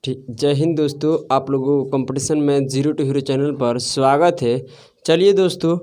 ठीक, जय हिंद दोस्तों। आप लोगों को कंपटीशन में जीरो टू हीरो चैनल पर स्वागत है। चलिए दोस्तों,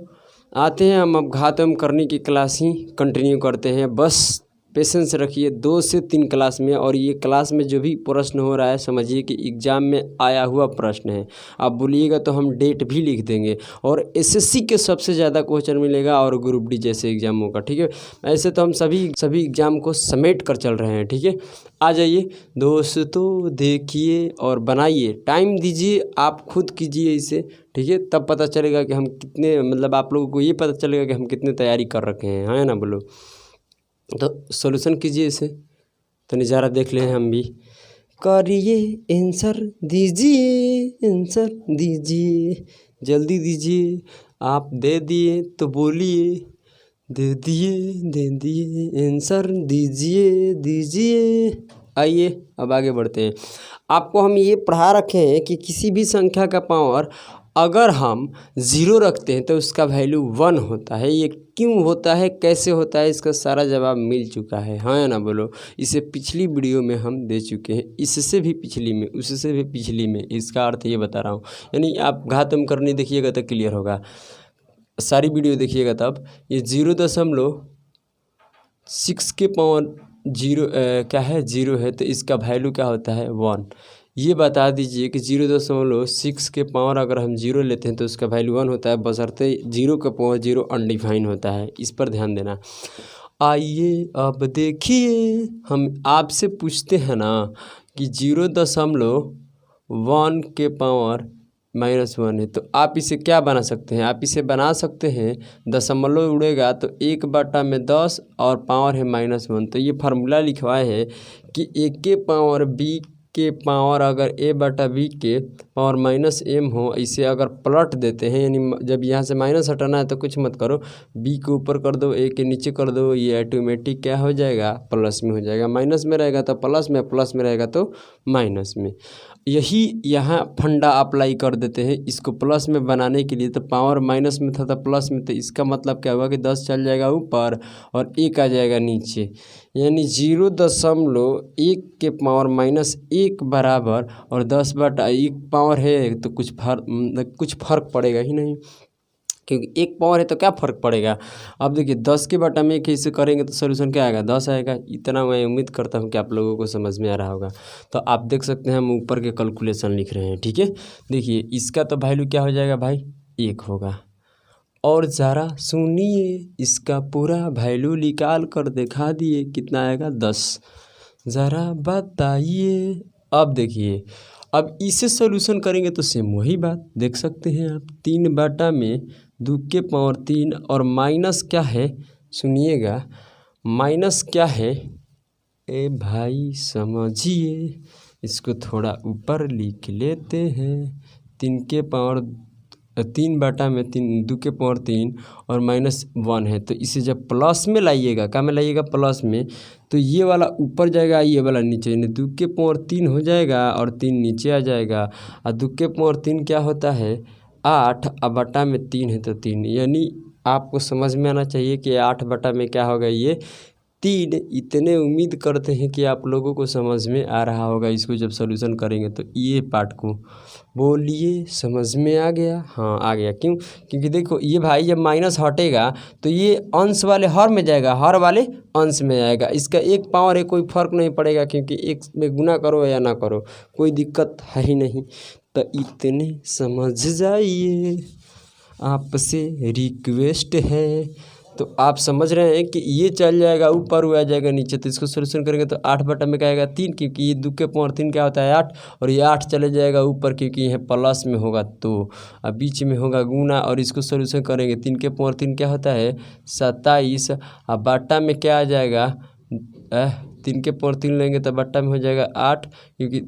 आते हैं हम अब घात एवं करने की क्लास ही कंटिन्यू करते हैं। बस पेशेंस रखिए 2 से 3 क्लास में, और ये क्लास में जो भी प्रश्न हो रहा है समझिए कि एग्ज़ाम में आया हुआ प्रश्न है। आप बोलिएगा तो हम डेट भी लिख देंगे, और एसएससी के सबसे ज़्यादा क्वेश्चन मिलेगा और ग्रुप डी जैसे एग्ज़ामों का। ठीक है, ऐसे तो हम सभी एग्ज़ाम को समेट कर चल रहे हैं। ठीक है, आ जाइए दोस्तों, देखिए और बनाइए, टाइम दीजिए, आप खुद कीजिए इसे। ठीक है, तब पता चलेगा कि हम कितने, मतलब आप लोगों को ये पता चलेगा कि हम कितने तैयारी कर रखे हैं, है ना। बोलो तो सॉल्यूशन कीजिए इसे, तो नज़ारा देख लें हम भी। करिए आंसर दीजिए, आंसर दीजिए, जल्दी दीजिए। आप दे दिए तो बोलिए, दे दिए आंसर दीजिए दीजिए। आइए अब आगे बढ़ते हैं। आपको हम ये पढ़ा रखे हैं कि किसी भी संख्या का पावर अगर हम 0 रखते हैं तो उसका वैल्यू 1 होता है। ये क्यों होता है, कैसे होता है, इसका सारा जवाब मिल चुका है, हाँ ना। बोलो, इसे पिछली वीडियो में हम दे चुके हैं, इससे भी पिछली में, उससे भी पिछली में। इसका अर्थ ये बता रहा हूँ, यानी आप घातम करने देखिएगा तो क्लियर होगा, सारी वीडियो देखिएगा तब। ये 0.6 के पावर 0 क्या है, 0 है, तो इसका वैल्यू क्या होता है, 1। ये बता दीजिए कि 0.6 के पावर अगर हम 0 लेते हैं तो उसका वैल्यू 1 होता है, बशर्ते 0 का पावर 0 अनडिफाइन होता है। इस पर ध्यान देना। आइए अब देखिए, हम आपसे पूछते हैं ना कि 0.1 के पावर -1 है, तो आप इसे क्या बना सकते हैं, आप इसे बना सकते हैं, दशमलव उड़ेगा तो 1/10 और पावर है -1। तो ये फार्मूला लिखवाए है कि a के पावर b के पावर अगर a/b के पावर -m हो, इसे अगर पलट देते हैं, यानी जब यहाँ से माइनस हटाना है तो कुछ मत करो, b के ऊपर कर दो, a के नीचे कर दो, ये ऑटोमेटिक क्या हो जाएगा, प्लस में हो जाएगा। माइनस में रहेगा तो प्लस में, प्लस में रहेगा तो माइनस में। यही यहाँ फंडा अप्लाई कर देते हैं इसको प्लस में बनाने के लिए। तो पावर माइनस में था तो प्लस में, तो इसका मतलब क्या हुआ कि 10 चल जाएगा ऊपर और 1 आ जाएगा नीचे, यानी 0.1 के पावर -1 बराबर, और 10/1 पावर है तो कुछ फर्क पड़ेगा ही नहीं, क्योंकि 1 पावर है तो क्या फ़र्क पड़ेगा। अब देखिए 10 के बटा में इसे करेंगे तो सोल्यूशन क्या आएगा, 10 आएगा। इतना मैं उम्मीद करता हूँ कि आप लोगों को समझ में आ रहा होगा। तो आप देख सकते हैं हम ऊपर के कैलकुलेशन लिख रहे हैं। ठीक है, देखिए इसका तो वैल्यू क्या हो जाएगा भाई, 1 होगा। और ज़रा सुनिए, इसका पूरा वैल्यू निकाल कर दिखा दिए, कितना आएगा, 10। ज़रा बताइए। अब देखिए, अब इसे सोल्यूशन करेंगे तो सेम वही बात देख सकते हैं आप, 3/2 के पावर 3, और माइनस क्या है, सुनिएगा, माइनस क्या है, ए भाई समझिए, इसको थोड़ा ऊपर लिख लेते हैं। 3/2 के पावर 3 और -1 है, तो इसे जब प्लस में लाइएगा, क्या में लाइएगा, प्लस में, तो ये वाला ऊपर जाएगा, ये वाला नीचे, यानी 2 के पावर 3 हो जाएगा और 3 नीचे आ जाएगा। और 2 के पावर 3 क्या होता है, 8, और बटा में 3 है तो 3, यानी आपको समझ में आना चाहिए कि 8 बटा में क्या होगा, ये 3। इतने उम्मीद करते हैं कि आप लोगों को समझ में आ रहा होगा। इसको जब सॉल्यूशन करेंगे तो ये पार्ट को बोलिए, समझ में आ गया, हाँ आ गया। क्यों, क्योंकि देखो ये भाई जब माइनस हटेगा तो ये अंश वाले हर में जाएगा, हर वाले अंश में आएगा। इसका 1 पावर है, कोई फर्क नहीं पड़ेगा, क्योंकि 1 में गुना करो या ना करो कोई दिक्कत है ही नहीं। तो इतने समझ जाइए, आपसे रिक्वेस्ट है। तो आप समझ रहे हैं कि ये चल जाएगा ऊपर, हुआ जाएगा नीचे, तो इसको सोल्यूशन करेंगे तो 8 बटा में क्या आएगा, 3, क्योंकि ये 2 के पावर 3 क्या होता है, 8, और ये 8 चले जाएगा ऊपर, क्योंकि यह प्लस में होगा तो, अब बीच में होगा गुना, और इसको सोल्यूशन करेंगे 3 के पावर 3 क्या होता है, 27, और बटा में क्या आ जाएगा, 3 के पावर 3 लेंगे तो बट्टा में हो जाएगा 8, क्योंकि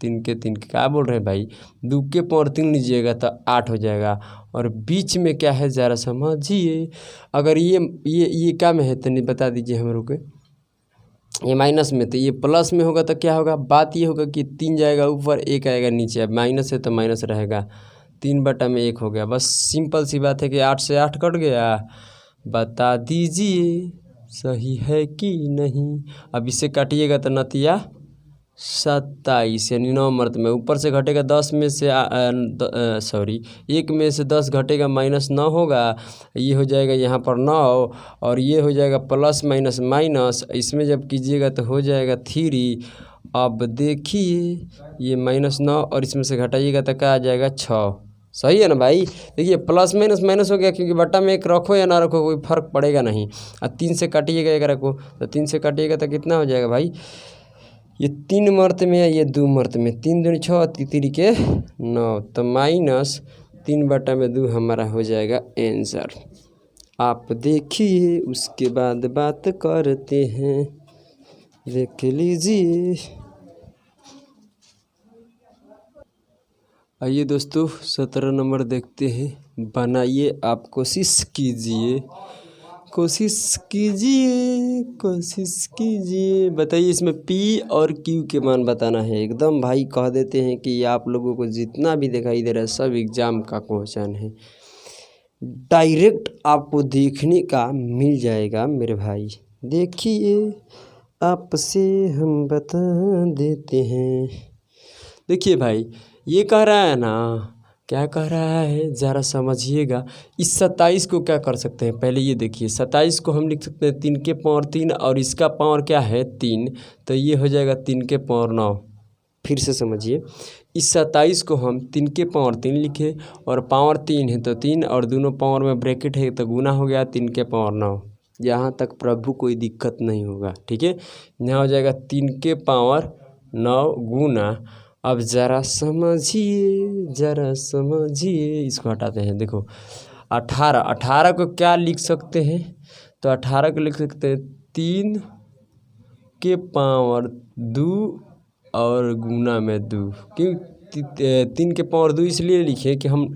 3 के 3 क्या बोल रहे हैं भाई, 2 के पावर 3 लीजिएगा तो 8 हो जाएगा। और बीच में क्या है, ज़रा समझिए, अगर ये क्या में है तो नहीं बता दीजिए हम लोग को, ये माइनस में, तो ये प्लस में होगा तो क्या होगा, बात ये होगा कि 3 जाएगा ऊपर, 1 आएगा नीचे। अब माइनस है तो माइनस रहेगा, 3 बटा में 1 हो गया। बस सिंपल सी बात है कि 8 से 8 कट गया। बता दीजिए सही है कि नहीं। अब इसे काटिएगा तो नतिया 27 यानी 9 मरतबे। ऊपर से घटेगा 10 में से 1 में से 10 घटेगा -9 होगा, ये हो जाएगा यहाँ पर 9 और ये हो जाएगा प्लस माइनस माइनस, इसमें जब कीजिएगा तो हो जाएगा 3। अब देखिए ये -9 और इसमें से घटाइएगा तो क्या आ जाएगा 6। सही है ना भाई। देखिए प्लस माइनस माइनस हो गया, क्योंकि बट्टा में 1 रखो या ना रखो कोई फ़र्क पड़ेगा नहीं। और 3 से काटिएगा 11 को, तो 3 से काटिएगा तो कितना हो जाएगा भाई, ये 3 मर्त में है, ये 2 मर्त में, 3 दूनी 6 3 के 9, तो -3/2 हमारा हो जाएगा आंसर। आप देखिए उसके बाद बात करते हैं, देख लीजिए। आइए दोस्तों 17 नंबर देखते हैं। बनाइए, आप कोशिश कीजिए, बताइए इसमें P और Q के मान बताना है। एकदम भाई कह देते हैं कि आप लोगों को जितना भी दिखाई दे रहा है सब एग्ज़ाम का क्वेश्चन है, डायरेक्ट आपको देखने का मिल जाएगा मेरे भाई। देखिए आपसे हम बता देते हैं। देखिए भाई ये कह रहा है ना, क्या कह रहा है ज़रा समझिएगा। इस 27 को क्या कर सकते हैं, पहले ये देखिए 27 को हम लिख सकते हैं 3 के पावर 3 और इसका पावर क्या है 3, तो ये हो जाएगा 3 के पावर 9। फिर से समझिए, इस 27 को हम 3 के पावर 3 लिखे और पावर 3 है तो 3 और दोनों पावर में ब्रैकेट है तो गुना हो गया 3 के पावर 9। यहाँ तक प्रभु कोई दिक्कत नहीं होगा, ठीक है। यहाँ हो जाएगा 3 के पावर 9 गुना, अब ज़रा समझिए, इसको हटाते हैं। देखो 18 को क्या लिख सकते हैं, तो 18 को लिख सकते हैं 3 के पावर 2 और गुना में 2। क्यों 3 के पावर 2 इसलिए लिखे कि हम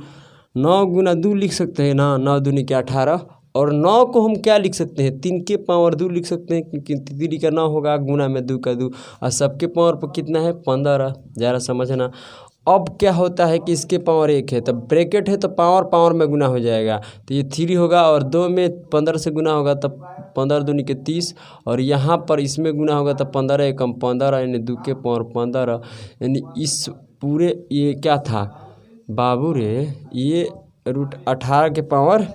9 गुना 2 लिख सकते हैं ना, 9 दूनी के 18, और 9 को हम क्या लिख सकते हैं 3 के पावर 2 लिख सकते हैं, क्योंकि 3 का 9 होगा गुना में 2 का 2 और सबके पावर पर कितना है 15। ज़रा समझना। अब क्या होता है कि इसके पावर 1 है तो ब्रैकेट है तो पावर में गुना हो जाएगा, तो ये 3 होगा और 2 में 15 से गुना होगा तब 15 दूनी के 30 और यहाँ पर इसमें गुना होगा तो 15 एकम 15 यानी 2 के पावर 15। यानी इस पूरे ये क्या था बाबू रे, ये √18 के पावर,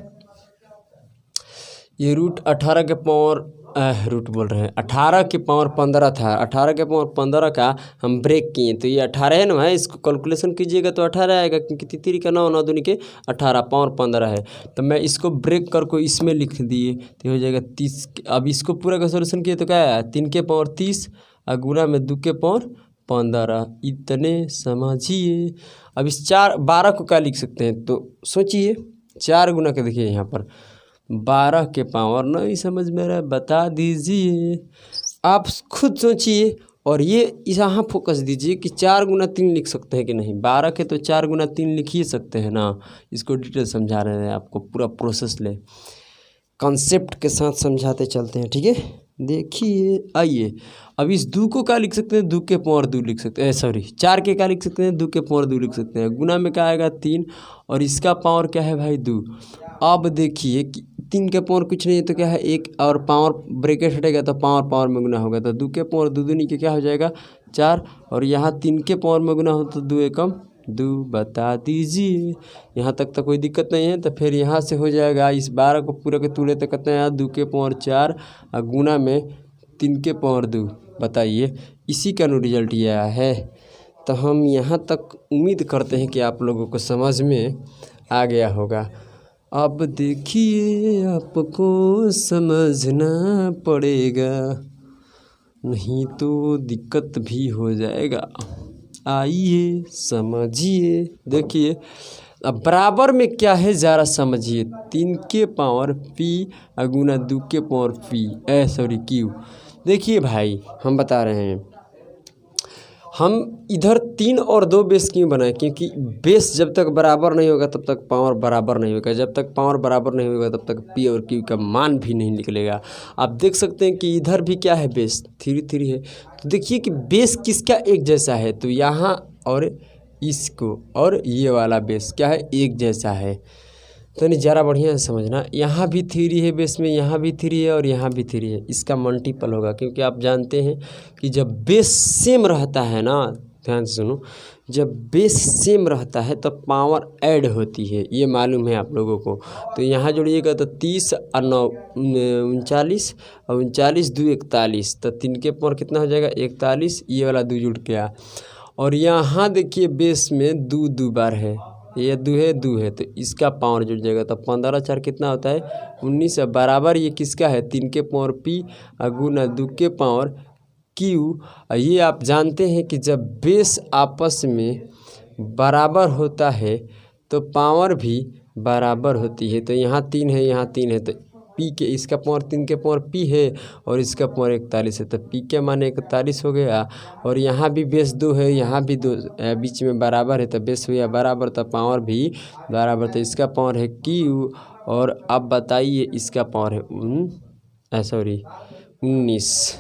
ये √18 के पावर 18 के पावर 15 था। 18 के पावर 15 का हम ब्रेक किए तो ये 18 है ना भाई, इसको कैलकुलेशन कीजिएगा तो 18 आएगा, क्योंकि 3 का 9 दूनी के 18 पावर 15 है। तो मैं इसको ब्रेक कर को इसमें लिख दिए तो हो जाएगा 30। अब इसको पूरा का सोल्यूशन किए तो क्या है 3 के पावर 30 और गुना में 2 के पावर 15। इतने समझिए। अब इस 12 को क्या लिख सकते हैं, तो सोचिए 4 गुना के, देखिए यहाँ पर 12 के पावर नहीं समझ में रहा, बता दीजिए, आप खुद सोचिए और ये यहाँ फोकस दीजिए कि 4 गुना 3 लिख सकते हैं कि नहीं। 12 के तो 4 गुना 3 लिख ही सकते हैं ना। इसको डिटेल समझा रहे हैं आपको, पूरा प्रोसेस ले कॉन्सेप्ट के साथ समझाते चलते हैं, ठीक है। देखिए आइए, अब इस 2 को क्या लिख सकते हैं 2 के पावर 2 लिख सकते हैं, 4 के क्या लिख सकते हैं 2 के पावर 2 लिख सकते हैं, गुना में क्या आएगा 3 और इसका पावर क्या है भाई 2। अब देखिए कि 3 के पावर कुछ नहीं है तो क्या है 1 और पावर ब्रैकेट हटेगा तो पावर में गुना होगा, तो 2 के पावर 2 दूनी के क्या हो जाएगा 4 और यहाँ 3 के पावर में गुना हो तो 2 एकम 2, बता दीजिए। यहाँ तक तो कोई दिक्कत नहीं है। तो फिर यहाँ से हो जाएगा इस 12 को पूरा के तूले तक कहते हैं 2 के पावर 4 और गुना में 3 के पावर 2। बताइए इसी का रिजल्ट ये आया है। तो हम यहाँ तक उम्मीद करते हैं कि आप लोगों को समझ में आ गया होगा। अब देखिए आपको समझना पड़ेगा, नहीं तो दिक्कत भी हो जाएगा। आइए समझिए। देखिए अब बराबर में क्या है ज़रा समझिए, 3 के पावर P गुना 2 के पावर Q। देखिए भाई हम बता रहे हैं, हम इधर 3 और 2 बेस क्यों बनाए, क्योंकि बेस जब तक बराबर नहीं होगा तब तक पावर बराबर नहीं होगा, जब तक पावर बराबर नहीं होगा तब तक P और Q का मान भी नहीं निकलेगा। आप देख सकते हैं कि इधर भी क्या है बेस 3 है, तो देखिए कि बेस किसका एक जैसा है, तो यहाँ और इसको और ये वाला बेस क्या है एक जैसा है। तो नहीं ज़रा बढ़िया से समझना, यहाँ भी 3 है बेस में, यहाँ भी 3 है और यहाँ भी 3 है, इसका मल्टीपल होगा। क्योंकि आप जानते हैं कि जब बेस सेम रहता है ना, ध्यान से सुनो, जब बेस सेम रहता है तो पावर ऐड होती है, ये मालूम है आप लोगों को। तो यहाँ जोड़िएगा तो 30 और 9 39 और 39 2 41, तो 3 के पावर कितना हो जाएगा 41, ये वाला 2 जुड़ गया। और यहाँ देखिए बेस में 2 2 बार है, ये 2 है तो इसका पावर जुड़ जाएगा। तो 15 4 कितना होता है 19, बराबर ये किसका है 3 के पावर P गुना 2 के पावर Q। ये आप जानते हैं कि जब बेस आपस में बराबर होता है तो पावर भी बराबर होती है। तो यहाँ 3 है, यहाँ 3 है, तो P के इसका पावर 3 के पावर P है और इसका पावर 41 है, तो P के माने 41 हो गया। और यहाँ भी बेस 2 है, यहाँ भी 2 बीच में बराबर है, तो बेस हुआ बराबर तो पावर भी बराबर। तो इसका पावर है Q और अब बताइए इसका पावर है 19।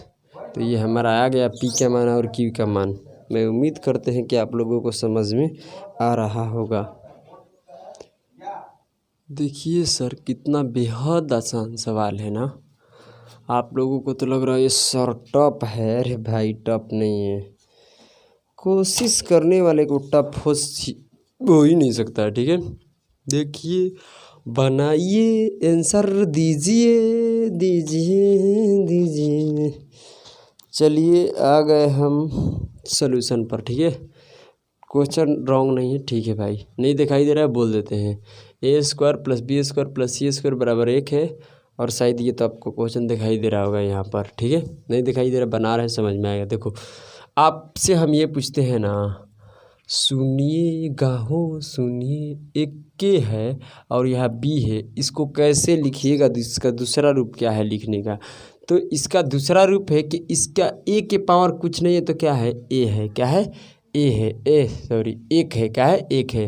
तो ये हमारा आ गया P का मान और Q का मान। मैं उम्मीद करते हैं कि आप लोगों को समझ में आ रहा होगा। देखिए सर कितना बेहद आसान सवाल है ना। आप लोगों को तो लग रहा है ये सर टफ है, अरे भाई टफ नहीं है। कोशिश करने वाले को टफ हो ही नहीं सकता, ठीक है। देखिए बनाइए, आंसर दीजिए दीजिए दीजिए। चलिए आ गए हम सॉल्यूशन पर, ठीक है। क्वेश्चन रॉन्ग नहीं है, ठीक है भाई। नहीं दिखाई दे रहा है बोल देते हैं। a² + b² + c² बराबर 1 है। और शायद ये तो आपको क्वेश्चन दिखाई दे रहा होगा यहाँ पर, ठीक है। नहीं दिखाई दे रहा, बना रहे समझ में आएगा। देखो आपसे हम ये पूछते हैं ना, सुनिए गाहो सुनिए, एक के है और यहाँ बी है, इसको कैसे लिखिएगा, इसका दूसरा रूप क्या है लिखने का। तो इसका दूसरा रूप है कि इसका ए के पावर कुछ नहीं है तो क्या है ए है, क्या है ए है, एक है, क्या है एक है।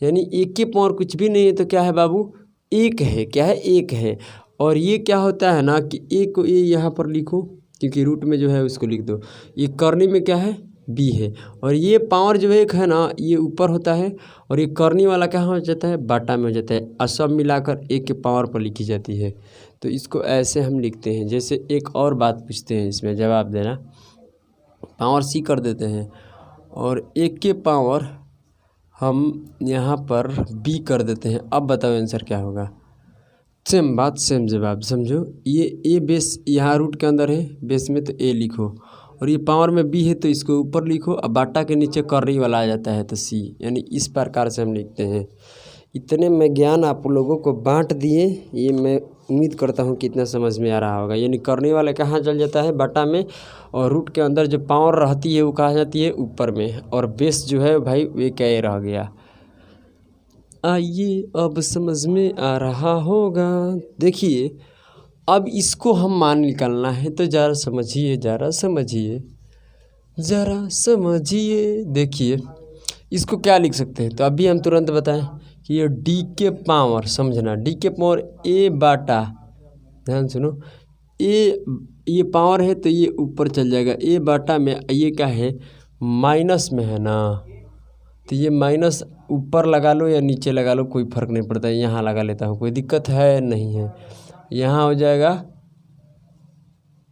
यानी एक के पावर कुछ भी नहीं है तो क्या है बाबू एक है, क्या है एक है। और ये क्या होता है ना कि ए को ए यहाँ पर लिखो, क्योंकि रूट में जो है उसको लिख दो। ये करनी में क्या है बी है, और ये पावर जो एक है ना ये ऊपर होता है, और ये करनी वाला क्या हो जाता है बाटा में हो जाता है, और सब मिलाकर एक के पावर पर लिखी जाती है। तो इसको ऐसे हम लिखते हैं। जैसे एक और बात पूछते हैं, इसमें जवाब देना, पावर सी कर देते हैं और एक के पावर हम यहाँ पर बी कर देते हैं। अब बताओ आंसर क्या होगा। सेम बात सेम जवाब, समझो। ये ए बेस यहाँ रूट के अंदर है, बेस में तो ए लिखो, और ये पावर में बी है तो इसको ऊपर लिखो, अब बाटा के नीचे करनी वाला आ जाता है तो सी। यानी इस प्रकार से हम लिखते हैं। इतने में ज्ञान आप लोगों को बांट दिए, ये मैं उम्मीद करता हूँ कि इतना समझ में आ रहा होगा। यानी करने वाला कहाँ चल जाता है बाटा में, और रूट के अंदर जो पावर रहती है वो कहाँ जाती है ऊपर में, और बेस जो है भाई वे क्या रह गया। आइए अब समझ में आ रहा होगा। देखिए अब इसको हम मान निकालना है, तो ज़रा समझिए, ज़रा समझिए, ज़रा समझिए। देखिए इसको क्या लिख सकते हैं, तो अभी हम तुरंत बताएं कि ये डी के पावर, समझना डी के पावर ए बाटा, ध्यान सुनो, ये पावर है तो ये ऊपर चल जाएगा ए बाटा में, ये क्या है माइनस में है ना, तो ये माइनस ऊपर लगा लो या नीचे लगा लो कोई फ़र्क नहीं पड़ता है। यहाँ लगा लेता हूँ, कोई दिक्कत है नहीं है। यहाँ हो जाएगा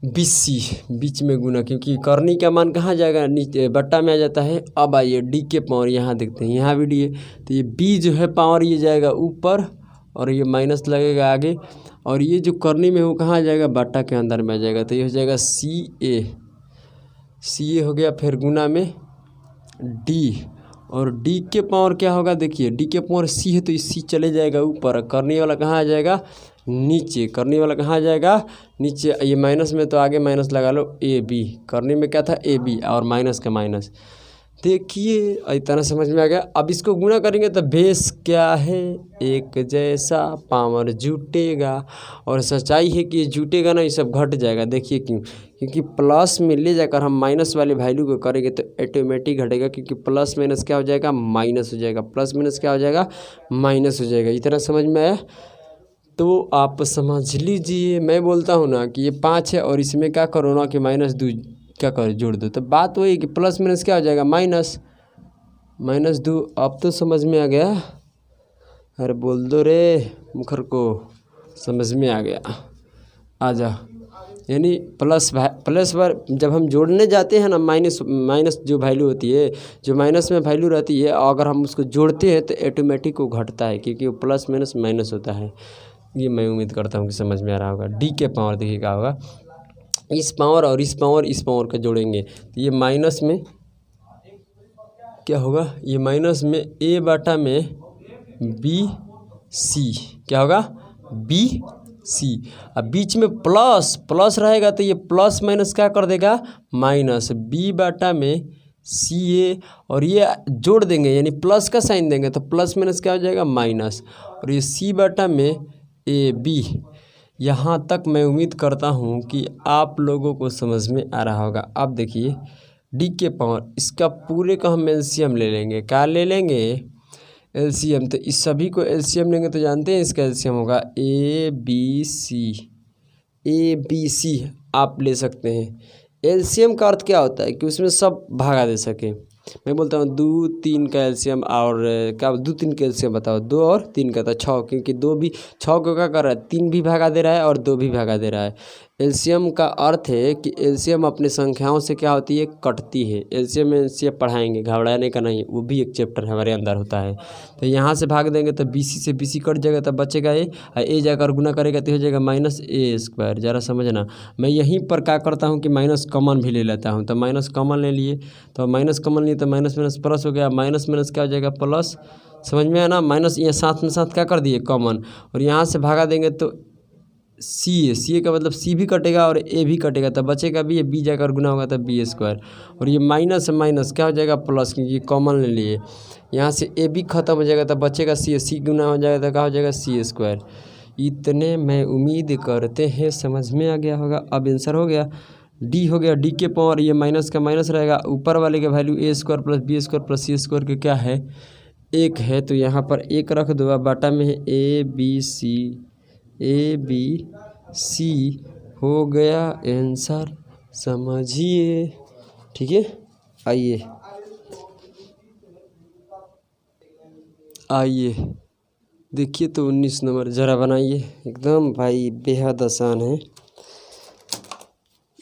BC बीच में गुना, क्योंकि करनी का मान कहाँ जाएगा नीचे बट्टा में आ जाता है। अब आइए डी के पावर यहाँ देखते हैं, यहाँ भी डी है तो ये बी जो है पावर ये जाएगा ऊपर और ये माइनस लगेगा आगे, और ये जो करनी में वो कहाँ आ जाएगा बट्टा के अंदर में आ जाएगा, तो ये हो जाएगा CA हो गया। फिर गुना में डी, और डी के पावर क्या होगा, देखिए डी के पावर C है तो C चले जाएगा ऊपर, करने वाला कहाँ आ जाएगा नीचे, करने वाला कहाँ आ जाएगा नीचे। ये माइनस में तो आगे माइनस लगा लो AB, करने में क्या था AB और माइनस का माइनस। देखिए इतना समझ में आ गया। अब इसको गुना करेंगे तो बेस क्या है एक जैसा, पावर जुटेगा, और सच्चाई है कि ये जुटेगा ना, ये सब घट जाएगा। देखिए क्यों, क्योंकि प्लस में ले जाकर हम माइनस वाले वैल्यू को करेंगे तो ऑटोमेटिक घटेगा, क्योंकि प्लस माइनस क्या हो जाएगा माइनस हो जाएगा, प्लस माइनस क्या हो जाएगा माइनस हो जाएगा। इतना समझ में आया तो आप समझ लीजिए। मैं बोलता हूँ ना कि ये 5 है और इसमें क्या करो ना कि -2 क्या करो जोड़ दो, तो बात वही कि प्लस माइनस क्या हो जाएगा -2। अब तो समझ में आ गया। अरे बोल दो रे मुखर को, समझ में आ गया। आ जा। यानी प्लस बार जब हम जोड़ने जाते हैं ना, माइनस जो वैल्यू होती है, जो माइनस में वैल्यू रहती है, अगर हम उसको जोड़ते हैं तो ऑटोमेटिक वो घटता है, क्योंकि वो प्लस माइनस माइनस होता है। ये मैं उम्मीद करता हूँ कि समझ में आ रहा होगा। डी के पावर देखिए क्या होगा, इस पावर और इस पावर का जोड़ेंगे तो ये माइनस में क्या होगा, ये माइनस में ए बाटा में बी सी, क्या होगा बी सी। अब बीच में प्लस रहेगा तो ये प्लस माइनस क्या कर देगा, माइनस, बी बाटा में सी ए, और ये जोड़ देंगे यानी प्लस का साइन देंगे तो प्लस माइनस क्या हो जाएगा, माइनस, और ये सी बाटा में ए बी। यहाँ तक मैं उम्मीद करता हूँ कि आप लोगों को समझ में आ रहा होगा। अब देखिए डी के पावर, इसका पूरे का हम एलसीएम ले लेंगे। क्या ले लेंगे, एलसीएम। तो इस सभी को एलसीएम लेंगे तो जानते हैं इसका एलसीएम होगा ए बी सी आप ले सकते हैं। एलसीएम का अर्थ क्या होता है कि उसमें सब भागा दे सके। मैं बोलता हूँ 2 3 का एलसीएम, और क्या 2 3 का एलसीएम बताओ, 2 और 3 का था 6, क्योंकि 2 भी 6 को क्या कर रहा है, 3 भी भागा दे रहा है और 2 भी भागा दे रहा है। एलसीएम का अर्थ है कि एलसीएम अपने संख्याओं से क्या होती है, कटती है। एलसीएम एलसीएम पढ़ाएंगे, घबराने का नहीं, वो भी एक चैप्टर हमारे अंदर होता है। तो यहाँ से भाग देंगे तो बीसी से बीसी कट जाएगा, तब बचेगा ए, और ए जाकर गुना करेगा तो हो जाएगा माइनस ए स्क्वायर। ज़रा समझना, मैं यहीं पर क्या करता हूँ कि माइनस कॉमन भी ले लेता हूँ। तो माइनस कॉमन ले लिए, तो माइनस कॉमन लिए तो माइनस माइनस प्लस हो गया, माइनस माइनस क्या हो जाएगा, प्लस। समझ में आया ना, माइनस ये साथ में साथ क्या कर दिए, कॉमन, और यहाँ से भागा देंगे तो सी ए का मतलब सी भी कटेगा और ए भी कटेगा, तब बचेगा बी, बी जाकर गुना होगा तब बी स्क्वायर, और ये माइनस माइनस क्या हो जाएगा, प्लस, क्योंकि कॉमन ले लिए। यहाँ से ए भी खत्म हो जाएगा तब बचेगा सी गुना हो जाएगा तो क्या हो जाएगा, सी स्क्वायर। इतने मैं उम्मीद करते हैं समझ में आ गया होगा। अब आंसर हो गया, डी हो गया। डी के पावर, ये माइनस का माइनस रहेगा, ऊपर वाले का value A square plus B square plus C square के क्या है, एक है, तो यहाँ पर एक रख दो। बाटा में है ए बी सी हो गया आंसर, समझिए। ठीक है, आइए देखिए तो 19 नंबर ज़रा बनाइए, एकदम भाई बेहद आसान है।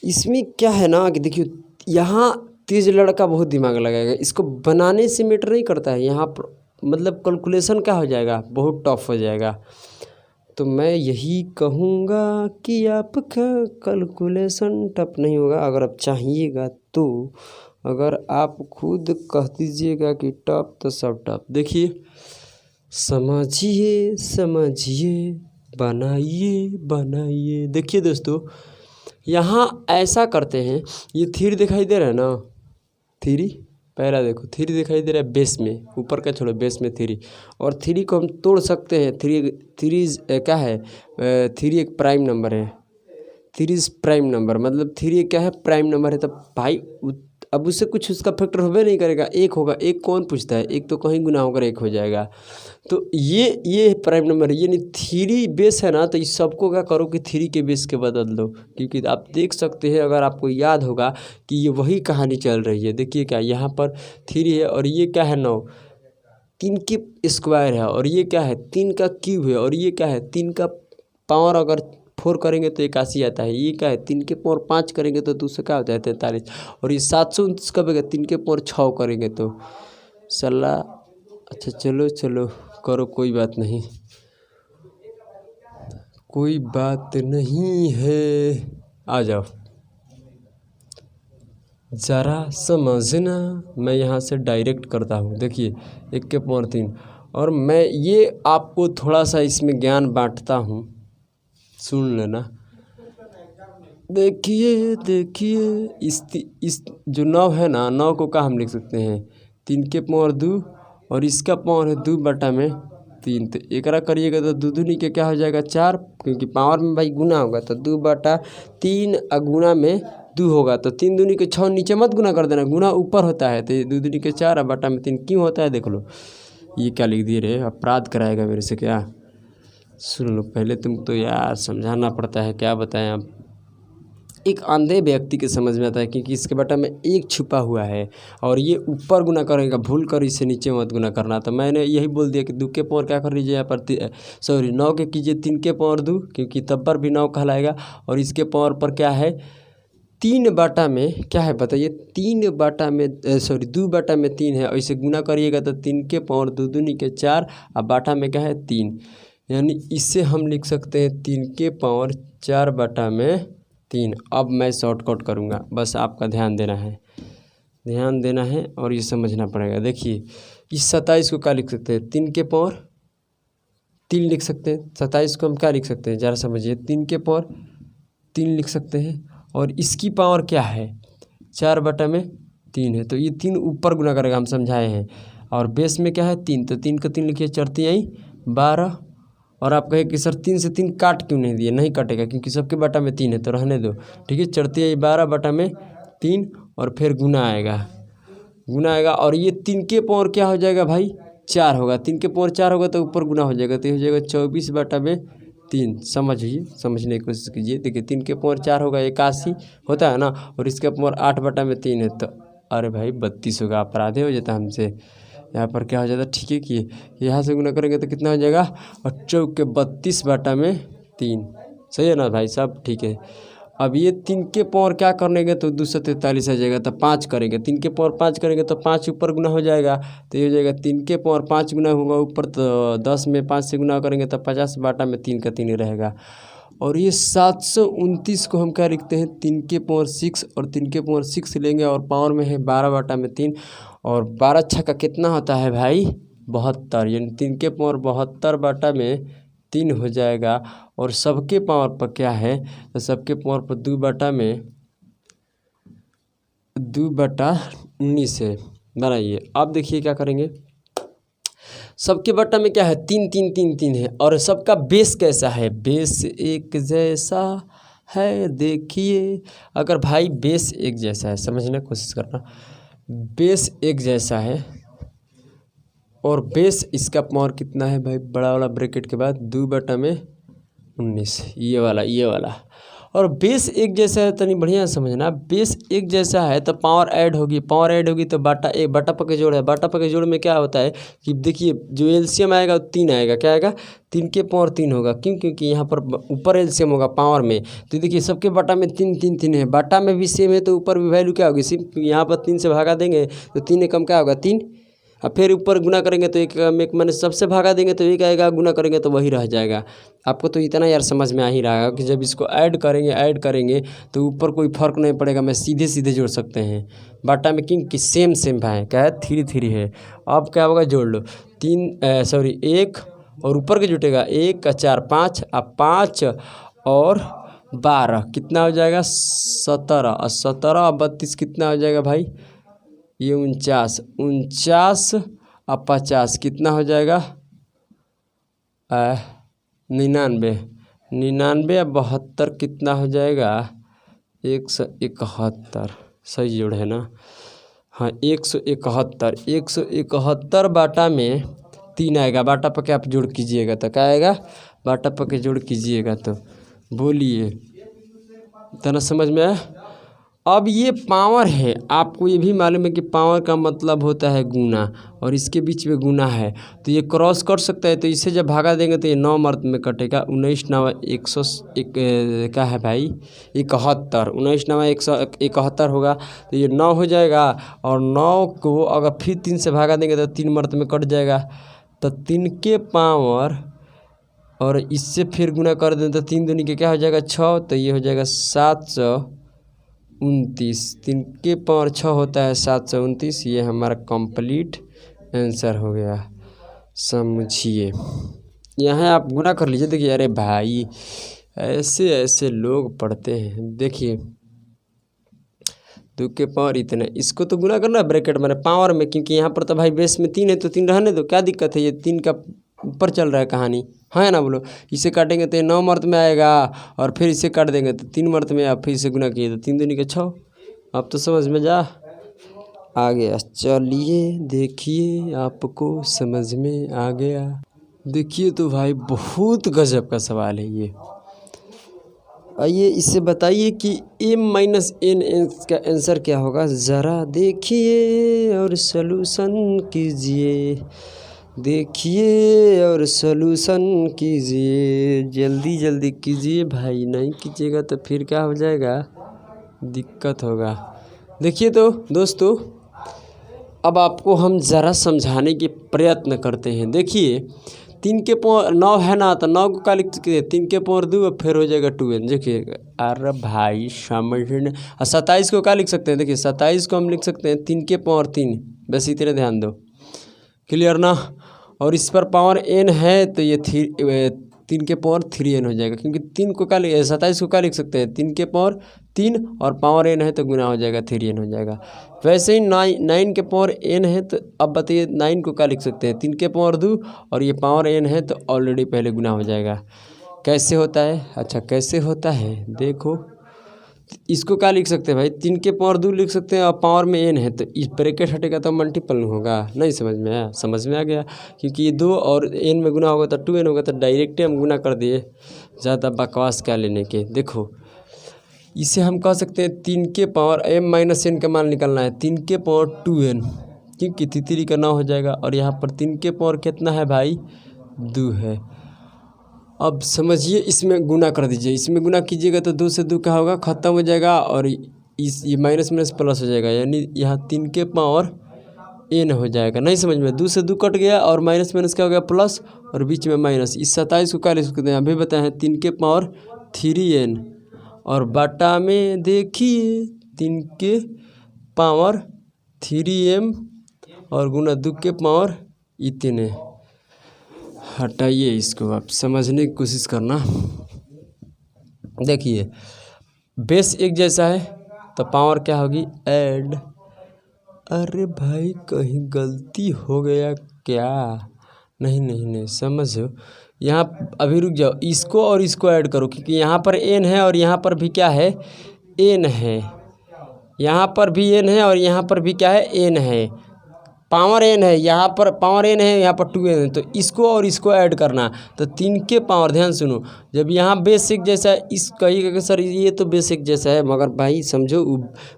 इसमें क्या है ना कि देखिए यहाँ तेज लड़का बहुत दिमाग लगाएगा, इसको बनाने से मैटर नहीं करता है, यहाँ पर मतलब कैलकुलेशन क्या हो जाएगा, बहुत टफ हो जाएगा। तो मैं यही कहूँगा कि आपका कैलकुलेशन टफ नहीं होगा। अगर आप चाहिएगा तो, अगर आप खुद कह दीजिएगा कि टफ तो सब टफ। देखिए समझिए, बनाइए। देखिए दोस्तों, यहाँ ऐसा करते हैं, ये थ्री दिखाई दे रहा है ना, थ्री पहला देखो, थ्री दिखाई दे रहा है बेस में, ऊपर का छोड़ो, बेस में थ्री, और थ्री को हम तोड़ सकते हैं। थ्री क्या है, थ्री एक प्राइम नंबर है, थ्री प्राइम नंबर, मतलब थ्री क्या है, प्राइम नंबर है। तब भाई अब उससे कुछ उसका फैक्टर होबे नहीं करेगा, एक होगा। एक कौन पूछता है, एक तो कहीं गुना होकर एक हो जाएगा। तो ये प्राइम नंबर है, यानी थ्री बेस है ना, तो इस सबको क्या करो कि थ्री के बेस के बदल दो, क्योंकि आप देख सकते हैं, अगर आपको याद होगा कि ये वही कहानी चल रही है। देखिए क्या, यहाँ पर थ्री है और ये क्या है 9, 3 के स्क्वायर है, और ये क्या है 3 का क्यूब है, और ये क्या है 3 का पावर अगर 4 करेंगे तो 81 आता है। ये क्या है 3 के पावर 5 करेंगे तो 2 से क्या होता है 43, और ये 729 कब है 3 के पावर 6 करेंगे तो सल्ला। अच्छा चलो करो, कोई बात नहीं है, आ जाओ ज़रा समझना। मैं यहाँ से डायरेक्ट करता हूँ। देखिए 1 के पावर 3, और मैं ये आपको थोड़ा सा इसमें ज्ञान बांटता हूँ, सुन लेना। देखिए इस जो 9 है ना, 9 को क्या हम लिख सकते हैं, 3 के पावर 2, और इसका पावर है 2 बटा में 3। तो एकरा करिएगा तो 2 दूनी के क्या हो जाएगा 4, क्योंकि पावर में भाई गुना होगा, तो 2 बटा 3 गुना में 2 होगा, तो 3 दूनी के 6, नीचे मत गुना कर देना, गुना ऊपर होता है। तो 2 दूनी के 4 बटा में 3 क्यों होता है, देख लो। ये क्या लिख दिए रे, अपराध कराएगा मेरे से क्या। सुन लो पहले, तुम तो यार समझाना पड़ता है, क्या बताएं आप। एक अंधे व्यक्ति के समझ में आता है, क्योंकि इसके बटा में एक छुपा हुआ है और ये ऊपर गुना करेगा, भूल कर इसे नीचे मत गुना करना। तो मैंने यही बोल दिया कि 2 के पावर क्या कर लीजिए यहाँ पर, सॉरी 9 के कीजिए 3 के पावर 2, क्योंकि तब पर भी 9 कहलाएगा। और इसके पावर पर क्या है 3 बटा में क्या है बताइए, 3 बटा में 2 बटा में 3 है। और इसे गुना करिएगा तो 3 के पावर 2 दूनी के 4 और बाटा में क्या है 3, यानी इससे हम लिख सकते हैं 3 के पावर 4 बटा में 3। अब मैं शॉर्टकट करूँगा, बस आपका ध्यान देना है और ये समझना पड़ेगा। देखिए इस 27 को क्या लिख सकते हैं, 3 के पावर 3 लिख सकते हैं। 27 को हम क्या लिख सकते हैं, ज़रा समझिए, 3 के पावर 3 लिख सकते हैं। और इसकी पावर क्या है 4 बटा में 3 है, तो ये 3 ऊपर गुना करेगा, हम समझाए हैं। और बेस में क्या है 3, तो 3 का 3 लिखिए, चढ़ती आई 12। और आप कहे कि सर 3 से 3 काट क्यों नहीं दिए, नहीं कटेगा क्योंकि सबके बटा में 3 है, तो रहने दो, ठीक है। चढ़ती आई 12 बटा में 3 और फिर गुना आएगा और ये 3 के पावर क्या हो जाएगा भाई 4 होगा। 3 के पावर 4 होगा तो ऊपर गुना हो जाएगा, तो ये हो जाएगा 24 बटा में 3। समझने की कोशिश कीजिए। देखिए 3 के पावर 4 होगा 81 होता है ना, और इसके पावर 8 बटा में 3 है, तो अरे भाई 32 होगा। अपराधे हो जाता हमसे, यहाँ पर क्या हो जाता, ठीक है कि यहाँ से गुना करेंगे तो कितना हो जाएगा, और 4 के 32 बटा में 3। सही है ना भाई साहब, ठीक है। अब ये 3 के पावर क्या करेंगे तो 243 आ जाएगा, तो 5 करेंगे, 3 के पावर 5 करेंगे तो 5 ऊपर गुना हो जाएगा, तो ये हो जाएगा 3 के पावर 5 गुना होगा ऊपर, तो 10 में 5 से गुना करेंगे तो 50 बटा में 3 का 3 रहेगा। और ये 729 को हम क्या लिखते हैं 3 के पावर 6, और 3 के पावर 6 लेंगे और पावर में है 12 बटा में 3, और 12 छक्का कितना होता है भाई 72, यानी 3 के पावर 72 बटा में 3 हो जाएगा। और सबके पावर पर क्या है, तो सबके पावर पर 2 बटा में 19 है। बनाइए, अब देखिए क्या करेंगे, सबके बटा में क्या है 3 3 3 3 है। और सबका बेस कैसा है, बेस एक जैसा है। देखिए अगर भाई बेस एक जैसा है, समझने की कोशिश करना, बेस एक जैसा है और बेस इसका पावर कितना है भाई, बड़ा वाला ब्रैकेट के बाद 2 बटा में 19, ये वाला। और बेस एक जैसा है, तनी बढ़िया समझना, बेस एक जैसा है तो पावर ऐड होगी तो बटा एक बटा पर के जोड़ है। बटा पर के जोड़ में क्या होता है कि देखिए जो एलसीएम आएगा वो 3 आएगा, क्या आएगा 3 के पावर 3 होगा। क्यों, क्योंकि यहाँ पर ऊपर एलसीएम होगा पावर में, तो देखिए सबके बटा में 3 3 3 है, बटा में भी सेम है तो ऊपर भी वैल्यू क्या होगी, सिर्फ यहाँ पर 3 से भागा देंगे तो 3 एकम क्या होगा 3, और फिर ऊपर गुना करेंगे तो एक मैंने सबसे भागा देंगे तो एक आएगा, गुना करेंगे तो वही रह जाएगा। आपको तो इतना यार समझ में आ ही रहा है कि जब इसको ऐड करेंगे तो ऊपर कोई फर्क नहीं पड़ेगा, मैं सीधे जोड़ सकते हैं बाटा में, क्योंकि सेम है, क्या है 3 3 है। अब क्या होगा, जोड़ लो 1 और ऊपर के जुटेगा 1 का 4 5 और 5 और 12 कितना हो जाएगा 17, और 17 और 32 कितना हो जाएगा भाई, ये 49 और 50 कितना हो जाएगा 99 और 72 कितना हो जाएगा 171। सही जोड़ है ना, हाँ 171 बाटा में 3 आएगा। बाटा पर क्या आप जोड़ कीजिएगा तो क्या आएगा, बाटा पर के जोड़ कीजिएगा तो बोलिए, इतना समझ में आया। अब ये पावर है, आपको ये भी मालूम है कि पावर का मतलब होता है गुना, और इसके बीच में गुना है तो ये क्रॉस कर सकता है, तो इसे जब भागा देंगे तो ये 9 मर्द में कटेगा। 19 9 101 क्या है भाई 71, 19 9 171 होगा, तो ये 9 हो जाएगा। और 9 को अगर फिर 3 से भागा देंगे तो 3 मर्द में कट जाएगा, तो 3 के पावर और इससे फिर गुना कर दें तो 3 दूनी के क्या हो जाएगा 6, तो ये हो जाएगा 729। 3 के पावर 6 होता है 729, ये हमारा कंप्लीट आंसर हो गया। समझिए, यहाँ आप गुना कर लीजिए। देखिए अरे भाई ऐसे लोग पढ़ते हैं। देखिए 2 के पावर इतना, इसको तो गुना करना ब्रैकेट में पावर में, क्योंकि यहाँ पर तो भाई बेस में 3 है तो 3 रहने दो, क्या दिक्कत है, ये 3 का ऊपर चल रहा है कहानी, है ना बोलो। इसे काटेंगे तो 9 मर्द में आएगा, और फिर इसे काट देंगे तो 3 मर्द में, आप फिर इसे गुना किए तो 3 दूनी के 6। अब तो समझ में जा आ गया। चलिए देखिए आपको समझ में आ गया। देखिए तो भाई बहुत गजब का सवाल है ये, आइए इससे बताइए कि m माइनस एन का आंसर क्या होगा, ज़रा देखिए और सॉल्यूशन कीजिए, देखिए और सॉल्यूशन कीजिए, जल्दी जल्दी कीजिए भाई, नहीं कीजिएगा तो फिर क्या हो जाएगा, दिक्कत होगा। देखिए तो दोस्तों, अब आपको हम ज़रा समझाने के प्रयत्न करते हैं। देखिए 3 के पावर 9 है ना, तो 9 को क्या लिख सकते हैं, 3 के पावर 2 फिर हो जाएगा 2n। देखिए अरे भाई समझने, और 27 को क्या लिख सकते हैं, देखिए 27 को हम लिख सकते हैं 3 के पावर 3, बस इतने ध्यान दो, क्लियर ना। और इस पर पावर n है तो ये 3 के पावर 3n हो जाएगा, क्योंकि 3 को क्या 27 को क्या लिख सकते हैं, 3 के पावर 3 और पावर n है तो गुना हो जाएगा 3n हो जाएगा। वैसे ही 9 के पावर n है, तो अब बताइए 9 को क्या लिख सकते हैं, 3 के पावर 2 और ये पावर n है तो ऑलरेडी पहले गुना हो जाएगा। कैसे होता है, अच्छा कैसे होता है देखो, इसको क्या लिख सकते हैं भाई, 3 के पावर 2 लिख सकते हैं और पावर में n है, तो इस ब्रैकेट हटेगा तो मल्टीपल होगा। नहीं समझ में आया, समझ में आ गया, क्योंकि ये 2 और n में गुना होगा तो 2n होगा, तो डायरेक्ट हम गुना कर दिए, ज़्यादा बकवास क्या लेने के। देखो इसे हम कह सकते हैं 3 के पावर m माइनस n का मान निकालना है, 3 के पावर 2n, क्योंकि 3 का 9 हो जाएगा, और यहाँ पर 3 के पावर कितना है भाई, 2 है। अब समझिए, इसमें गुना कर दीजिए, इसमें गुना कीजिएगा तो 2 से 2 का होगा, ख़त्म हो जाएगा, और इस ये माइनस माइनस प्लस हो जाएगा, यानी यहाँ 3 के पावर n हो जाएगा। नहीं समझ में, 2 से 2 कट गया और माइनस माइनस क्या हो गया प्लस, और बीच में माइनस। इस 27 को क्या लिख सकते हैं, अभी बताए हैं 3 के पावर 3n, और बाटा में देखिए 3 के पावर 3m और गुना 2 के पावर इतने। हटाइए इसको, आप समझने की कोशिश करना। देखिए बेस एक जैसा है तो पावर क्या होगी, ऐड। अरे भाई कहीं गलती हो गया क्या, नहीं नहीं नहीं समझो, यहाँ अभी रुक जाओ, इसको और इसको ऐड करो, क्योंकि यहाँ पर n है और यहाँ पर भी क्या है, n है, यहाँ पर भी n है और यहाँ पर भी क्या है, n है, पावर n है, यहाँ पर पावर n है, यहाँ पर 2n है, तो इसको और इसको ऐड करना, तो 3 के पावर, ध्यान सुनो, जब यहाँ बेसिक जैसा है, इस कहिएगा कि सर ये तो बेसिक जैसा है, मगर भाई समझो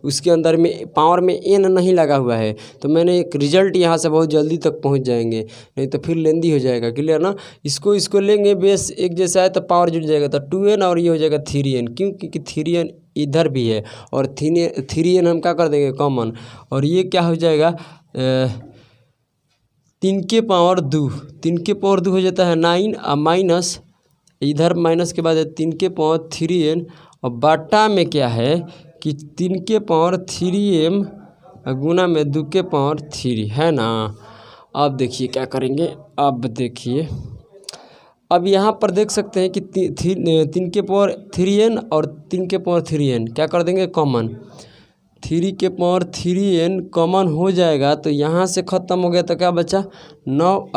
उसके अंदर में पावर में n नहीं लगा हुआ है, तो मैंने एक रिजल्ट यहाँ से बहुत जल्दी तक पहुँच जाएंगे, नहीं तो फिर लेंदी हो जाएगा, क्लियर ना। इसको लेंगे, बेस एक जैसा है तो पावर जुड़ जाएगा, तो 2n और ये हो जाएगा 3n, क्यों, क्योंकि 3n इधर भी है, और 3n हम क्या कर देंगे कॉमन, और ये क्या हो जाएगा 3 के पावर 2, 3 के पावर 2 हो जाता है 9, और माइनस इधर माइनस के बाद है 3 के पावर 3n, और बाटा में क्या है कि 3 के पावर 3m गुना में 2 के पावर 3 है ना। अब देखिए क्या करेंगे, अब देखिए, अब यहाँ पर देख सकते हैं कि 3 के पावर 3n और 3 के पावर 3n क्या कर देंगे कॉमन, 3 के पावर 3n कॉमन हो जाएगा, तो यहाँ से ख़त्म हो गया तो क्या बचा 9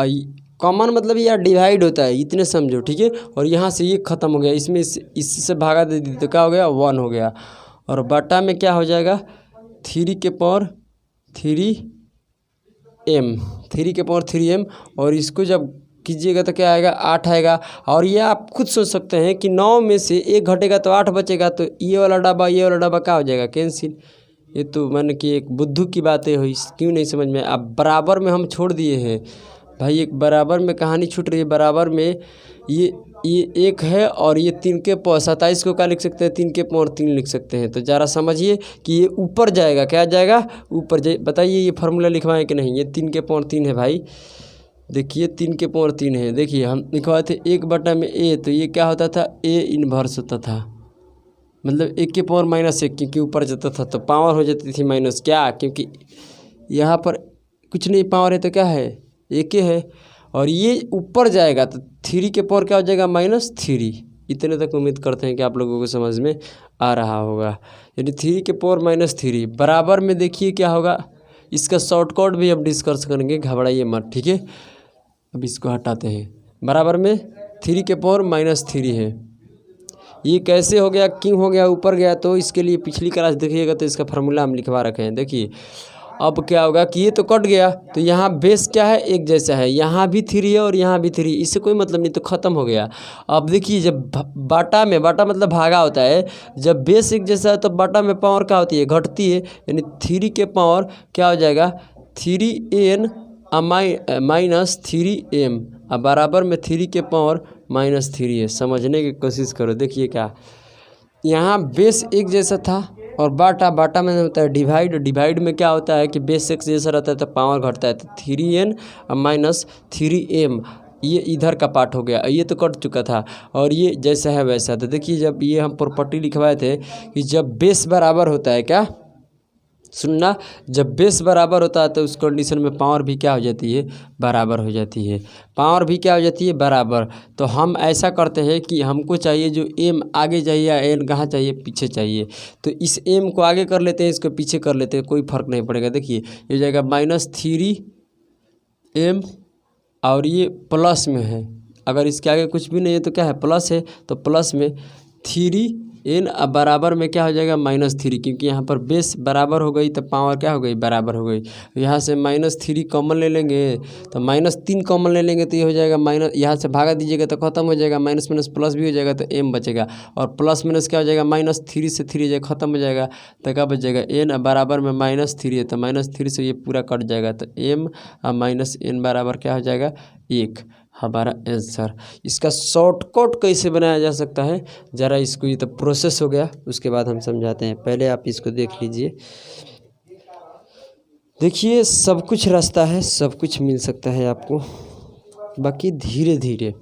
कॉमन, मतलब यह डिवाइड होता है, इतने समझो, ठीक है। और यहाँ से ये ख़त्म हो गया, इसमें इससे भागा दे दी तो क्या हो गया 1 हो गया, और बाटा में क्या हो जाएगा 3 के पावर 3m, 3 के पावर 3m, और इसको जब कीजिएगा तो क्या आएगा 8 आएगा। और ये आप खुद सोच सकते हैं कि 9 में से 1 घटेगा तो 8 बचेगा, तो ये वाला डब्बा क्या हो जाएगा कैंसिल। ये तो मैंने कि एक बुद्धू की बातें हुई, क्यों नहीं समझ में। अब बराबर में हम छोड़ दिए हैं भाई, एक बराबर में कहानी छूट रही है, बराबर में ये 1 है और ये 3 के पावर 27 को क्या लिख सकते हैं, 3 के पावर 3 लिख सकते हैं। तो ज़रा समझिए कि ये ऊपर जाएगा, क्या जाएगा ऊपर जाए, बताइए ये फार्मूला लिखवाएं कि नहीं। ये 3 के पावर 3 है भाई, देखिए 3 के पावर 3 है। देखिए हम लिखवाए थे 1 बटा में a, तो ये क्या होता था a इन्वर्स होता था, मतलब 1 के पावर -1, क्योंकि ऊपर जाता था तो पावर हो जाती थी माइनस, क्या, क्योंकि यहाँ पर कुछ नहीं पावर है तो क्या है 1 है, और ये ऊपर जाएगा तो 3 के पावर क्या हो जाएगा -3। इतने तक उम्मीद करते हैं कि आप लोगों को समझ में आ रहा होगा। यानी 3 के पावर -3 बराबर में देखिए क्या होगा, इसका शॉर्टकट भी हम डिस्कस करेंगे, घबराइए मत, ठीक है। अब इसको हटाते हैं, बराबर में 3 के पावर -3 है। ये कैसे हो गया, क्यों हो गया, ऊपर गया, तो इसके लिए पिछली क्लास देखिएगा तो इसका फार्मूला हम लिखवा रखे हैं। देखिए अब क्या होगा कि ये तो कट गया, तो यहाँ बेस क्या है, एक जैसा है, यहाँ भी 3 है और यहाँ भी 3, इससे कोई मतलब नहीं, तो ख़त्म हो गया। अब देखिए जब बाटा मतलब भागा होता है, जब बेस एक जैसा है तो बाटा में पावर क्या होती है, घटती है, यानी 3 के पावर क्या हो जाएगा 3n माइनस 3m, अब बराबर में 3 के पावर -3 है। समझने की कोशिश करो। देखिए क्या यहाँ बेस एक जैसा था और बाटा में होता है डिवाइड में क्या होता है कि बेस एक जैसा रहता है तो पावर घटता है, तो 3n माइनस 3m, ये इधर का पार्ट हो गया, ये तो कट चुका था और ये जैसा है वैसा। तो देखिए जब ये हम प्रॉपर्टी लिखवाए थे कि जब बेस बराबर होता है, क्या सुनना, जब बेस बराबर होता है तो उस कंडीशन में पावर भी क्या हो जाती है, बराबर हो जाती है, पावर भी क्या हो जाती है, बराबर। तो हम ऐसा करते हैं कि हमको चाहिए जो m आगे चाहिए या n कहाँ चाहिए, पीछे चाहिए, तो इस m को आगे कर लेते हैं, इसको पीछे कर लेते हैं, कोई फ़र्क नहीं पड़ेगा। देखिए ये जाएगा -3m और ये प्लस में है, अगर इसके आगे कुछ भी नहीं है तो क्या है, प्लस है, तो प्लस में 3n अब बराबर में क्या हो जाएगा -3, क्योंकि यहाँ पर बेस बराबर हो गई तो पावर क्या हो गई, बराबर हो गई। यहाँ से -3 कॉमन ले लेंगे तो -3 कॉमन ले लेंगे तो ये हो जाएगा माइनस, यहाँ से भागा दीजिएगा तो ख़त्म हो जाएगा, माइनस माइनस प्लस भी हो जाएगा तो m बचेगा, और प्लस माइनस क्या हो जाएगा, -3 से 3 जाएगा, ख़त्म हो जाएगा, तो क्या बच जाएगा n बराबर में -3 है, तो -3 से ये पूरा कट जाएगा, तो m -n बराबर क्या हो जाएगा 1, हमारा आंसर। इसका शॉर्टकट कैसे बनाया जा सकता है, ज़रा इसको, ये तो प्रोसेस हो गया, उसके बाद हम समझाते हैं, पहले आप इसको देख लीजिए। देखिए सब कुछ रास्ता है, सब कुछ मिल सकता है आपको, बाकी धीरे धीरे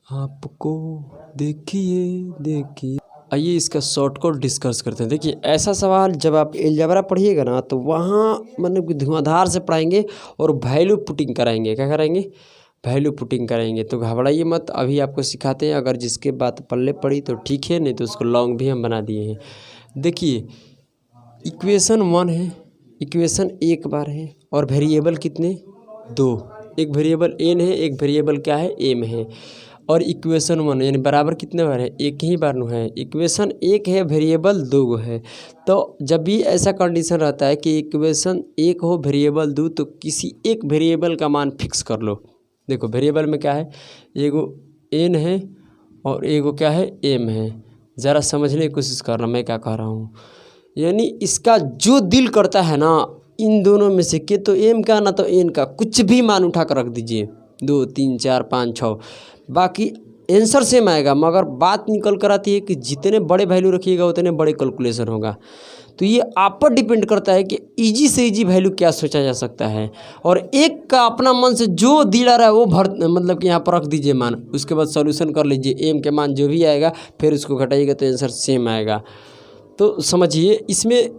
आपको देखिए। आइए इसका शॉर्टकट डिस्कस करते हैं। देखिए ऐसा सवाल जब आप अलजेब्रा पढ़िएगा ना तो वहाँ मतलब कि धुआंधार से पढ़ाएंगे और वैल्यू पुटिंग कराएंगे, क्या कराएंगे, वैल्यू पुटिंग कराएंगे, तो घबराइए मत, अभी आपको सिखाते हैं, अगर जिसके बात पल्ले पड़ी तो ठीक है, नहीं तो उसको लॉन्ग भी हम बना दिए हैं। देखिए इक्वेशन 1 है, इक्वेशन एक बार है और वेरिएबल कितने, 2, एक वेरिएबल n है, एक वेरिएबल क्या है, m है, और इक्वेशन 1 यानी बराबर कितने बार है, एक ही बार है, इक्वेशन 1 है, वेरिएबल 2 है। तो जब भी ऐसा कंडीशन रहता है कि इक्वेशन 1 हो, वेरिएबल 2, तो किसी एक वेरिएबल का मान फिक्स कर लो। देखो वेरिएबल में क्या है, एगो n है और एगो क्या है, m है, ज़रा समझने की कोशिश करना मैं क्या कह रहा हूँ, यानी इसका जो दिल करता है ना इन दोनों में से, कि तो m का ना तो n का, कुछ भी मान उठा कर रख दीजिए, 2 3 4 5 6, बाकी आंसर सेम आएगा, मगर बात निकल कर आती है कि जितने बड़े वैल्यू रखिएगा उतने बड़े कैलकुलेशन होगा। तो ये आप पर डिपेंड करता है कि इजी से इजी वैल्यू क्या सोचा जा सकता है, और एक का अपना मन से जो दिला रहा है वो मतलब कि यहाँ पर रख दीजिए मान, उसके बाद सॉल्यूशन कर लीजिए, m के मान जो भी आएगा फिर उसको घटाइएगा तो आंसर सेम आएगा। तो समझिए इसमें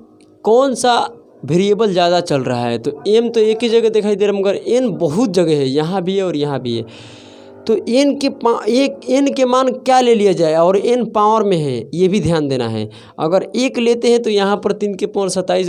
कौन सा वेरिएबल ज़्यादा चल रहा है, तो m तो एक ही जगह दिखाई दे रहा है, मगर n बहुत जगह है, यहाँ भी है और यहाँ भी है, तो n के मान क्या ले लिया जाए, और n पावर में है ये भी ध्यान देना है। अगर 1 लेते हैं तो यहाँ पर 3 के पावर 27,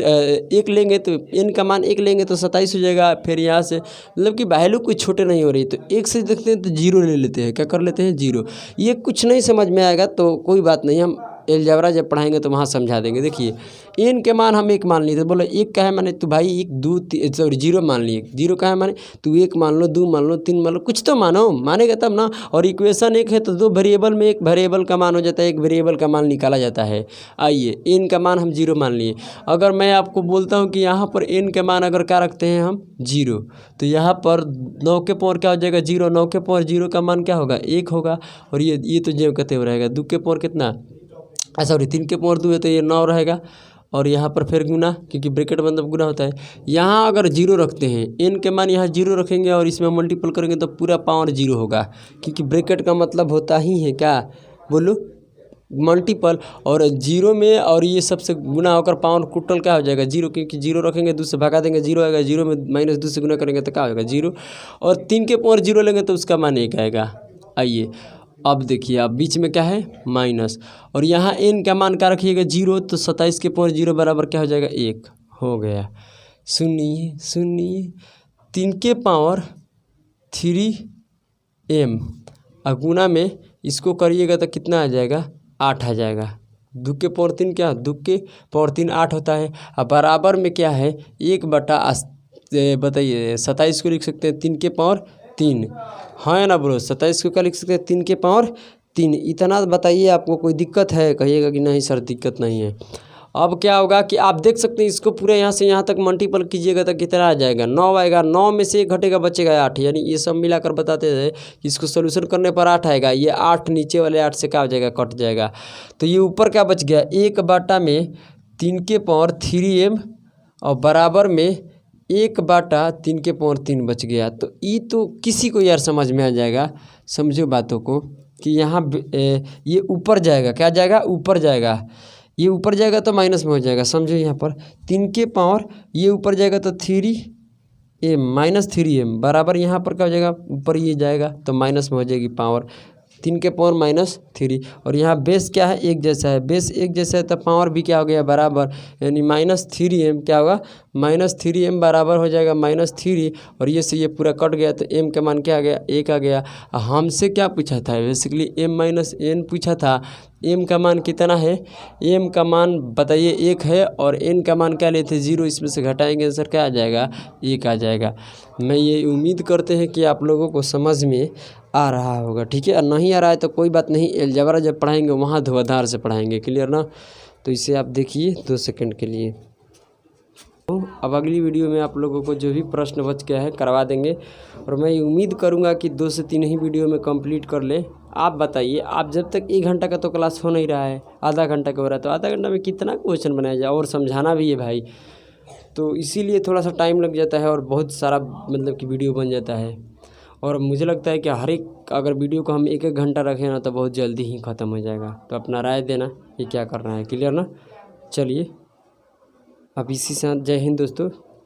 1 लेंगे तो n का मान 1 लेंगे तो 27 हो जाएगा, फिर यहाँ से मतलब कि वैल्यू कोई छोटे नहीं हो रही, तो 1 से देखते हैं तो 0 ले लेते हैं, क्या कर लेते हैं, 0। ये कुछ नहीं समझ में आएगा तो कोई बात नहीं, हम अलजेब्रा जब पढ़ाएंगे तो वहाँ समझा देंगे। देखिए n के मान हम 1 मान लिए, तो बोलो 1 का है माने तो भाई 1 2 सॉरी 0 मान लिए, 0 का है माने तो 1 मान लो, 2 मान लो, 3 मान लो, कुछ तो मानो, मानेगा तब ना। और इक्वेशन 1 है तो 2 वेरिएबल में एक वेरिएबल का मान हो जाता है, एक वेरिएबल का मान निकाला जाता है। आइए n का मान हम 0 मान लिए, अगर मैं आपको बोलता हूँ कि यहाँ पर n के मान अगर क्या रखते हैं हम 0, तो यहाँ पर 9 के पावर क्या हो जाएगा 0, 9 के पावर 0 का मान क्या होगा 1 होगा, और ये तो जो कहते हुए रहेगा, 2 के पावर कितना, सॉरी 3 के पावर 2 है तो ये 9 रहेगा, और यहाँ पर फिर गुना, क्योंकि ब्रैकेट मतलब गुना होता है। यहाँ अगर 0 रखते हैं, n के मान यहाँ 0 रखेंगे और इसमें मल्टीपल करेंगे तो पूरा पावर 0 होगा, क्योंकि ब्रैकेट का मतलब होता ही है क्या, बोलो मल्टीपल, और 0 में और ये सबसे गुना होकर पावर टोटल क्या हो जाएगा 0, क्योंकि 0 रखेंगे 2 से भगा देंगे 0 आएगा, 0 में -2 से गुना करेंगे तो क्या होगा 0, और 3 के पावर 0 लेंगे तो उसका मान 1 आएगा। आइए अब देखिए, अब बीच में क्या है माइनस, और यहाँ n का मान क्या रखिएगा 0, तो 27 के पावर 0 बराबर क्या हो जाएगा 1 हो गया। सुनिए 3 के पावर 3m, और गुना में इसको करिएगा तो कितना आ जाएगा 8 आ जाएगा। 2 के पावर 3 क्या, 2 के पावर 3 8 होता है। अब बराबर में क्या है, 1/, बताइए 27 को लिख सकते हैं 3 के पावर 3, हाँ ना ब्रो, 27 को क्या लिख सकते हैं 3 के पावर 3। इतना बताइए, आपको कोई दिक्कत है, कहिएगा कि नहीं सर दिक्कत नहीं है। अब क्या होगा कि आप देख सकते हैं इसको पूरे यहाँ से यहाँ तक मल्टीपल कीजिएगा तो कितना आ जाएगा, 9 आएगा, 9 में से 1 घटेगा बचेगा 8, यानी ये सब मिलाकर बताते थे कि इसको सोल्यूशन करने पर 8 आएगा, ये 8 नीचे वाले 8 से क्या हो जाएगा, कट जाएगा। तो ये ऊपर क्या बच गया, 1/3 के पावर 3m और बराबर में 1/3 के पावर 3 बच गया। तो ये तो किसी को यार समझ में आ जाएगा, समझो बातों को कि यहाँ ये ऊपर जाएगा, क्या जाएगा, ऊपर जाएगा, ये ऊपर जाएगा तो माइनस में हो जाएगा, समझो यहाँ पर 3 के पावर ये ऊपर जाएगा तो 3m -3m बराबर यहाँ पर क्या हो जाएगा, ऊपर ये जाएगा तो माइनस में हो जाएगी पावर 3 के पावर -3। और यहाँ बेस क्या है, एक जैसा है, बेस एक जैसा है तो पावर भी क्या हो गया बराबर, यानी -3m क्या होगा, -3m बराबर हो जाएगा -3, और ये से ये पूरा कट गया तो m का मान क्या आ गया, 1 आ गया। हमसे क्या पूछा था, बेसिकली m - n पूछा था, m का मान कितना है, m का मान बताइए 1 है, और n का मान क्या लेते 0, इसमें से घटाएंगे आंसर क्या आ जाएगा, 1 आ जाएगा। मैं ये उम्मीद करते हैं कि आप लोगों को समझ में आ रहा होगा, ठीक है। और नहीं आ रहा है तो कोई बात नहीं, अलजेब्रा जब पढ़ाएंगे वहाँ धुआंधार से पढ़ाएंगे, क्लियर ना। तो इसे आप देखिए 2 सेकंड के लिए। तो अब अगली वीडियो में आप लोगों को जो भी प्रश्न बच गया है करवा देंगे, और मैं उम्मीद करूंगा कि 2 से 3 ही वीडियो में कंप्लीट कर ले। आप बताइए, आप जब तक 1 घंटा का तो क्लास हो नहीं रहा है, आधा घंटा का हो रहा है, तो आधा घंटा में कितना क्वेश्चन बनाया जाए, और समझाना भी है भाई, तो इसीलिए थोड़ा सा टाइम लग जाता है और बहुत सारा मतलब कि वीडियो बन जाता है। और मुझे लगता है कि हर एक अगर वीडियो को हम 1-1 घंटा रखें ना तो बहुत जल्दी ही ख़त्म हो जाएगा। तो अपना राय देना कि क्या करना है, क्लियर ना। चलिए अब इसी साथ जय हिंद दोस्तों।